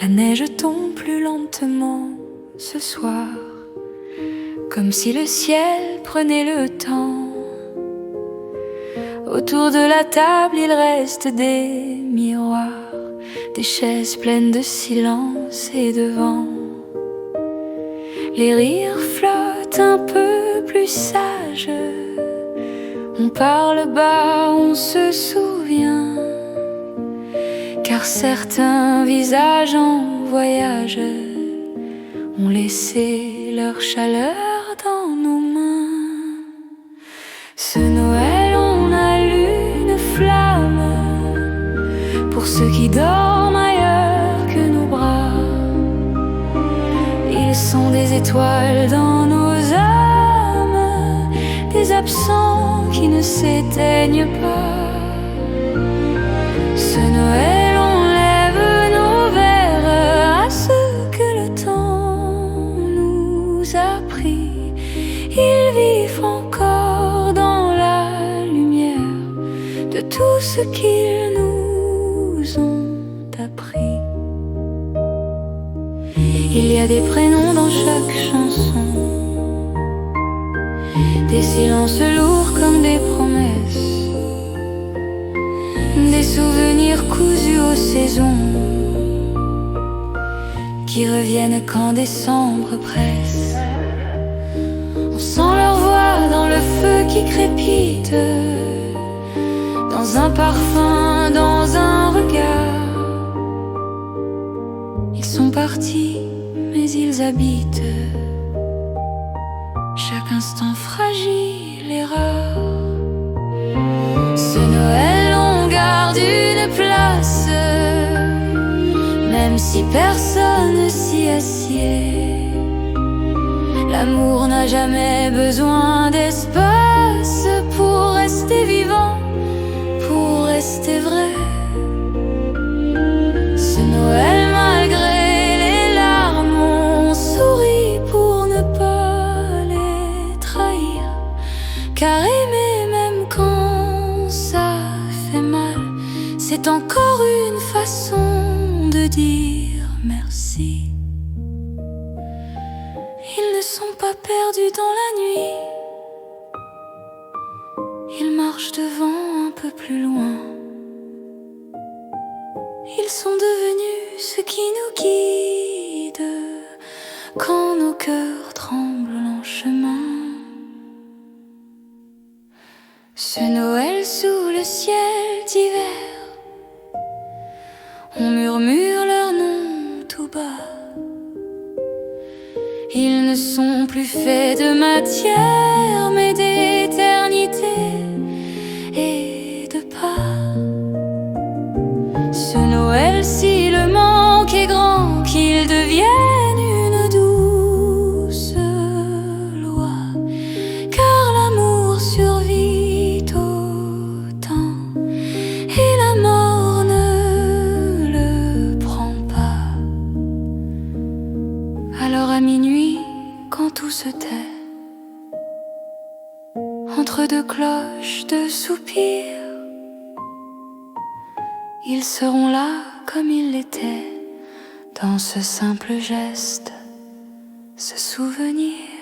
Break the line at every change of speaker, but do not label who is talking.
La neige tombe plus lentement ce soir, comme si le ciel prenait le temps. Autour de la table il reste des miroirs, des chaises pleines de silence et de vent. Les rires flottent un peu plus sages, on parle bas, on se souvient, car certains visages en voyage ont laissé leur chaleur dans nos mains. Ce Noël, on allume une flamme pour ceux qui dorment ailleurs que nos bras. Ils sont des étoiles dans nos âmes, des absents qui ne s'éteignent pas. Ce Noël, on lève nos verres à ceux que le temps nous a pris. Ils vivent encore dans la lumière de tout ce qu'ils nous ont appris. Il y a des prénoms dans chaque chanson, des silences lourds comme des promesses, des souvenirs cousus aux saisons qui reviennent quand décembre presse. On sent leur voix dans le feu qui crépite, dans un parfum, dans un regard. Ils sont partis, mais ils habitent chaque instant fragile et rare. Ce Noël, on garde une place, même si personne s'y assied. L'amour n'a jamais besoin d'espace pour rester vivant, pour rester vrai. Ce Noël, malgré les larmes, on sourit pour ne pas les trahir, car aimer même quand ça fait mal, c'est encore une façon de dire merci. Ils ne sont pas perdus dans la nuit, ils marchent devant un peu plus loin. Ils sont devenus ce qui nous guide quand nos cœurs tremblent en chemin. Ce Noël sous le ciel d'hiver, on murmure leur nom tout bas. Ils ne sont plus faits de matière, mais d'éternité et de pas. Ce Noël, si le manque est grand, qu'il devienne une douce loi, car l'amour survit au temps et la mort ne le prend pas. Alors à minuit, quand tout se tait, entre deux cloches de soupirs, ils seront là comme ils l'étaient, dans ce simple geste, ce souvenir.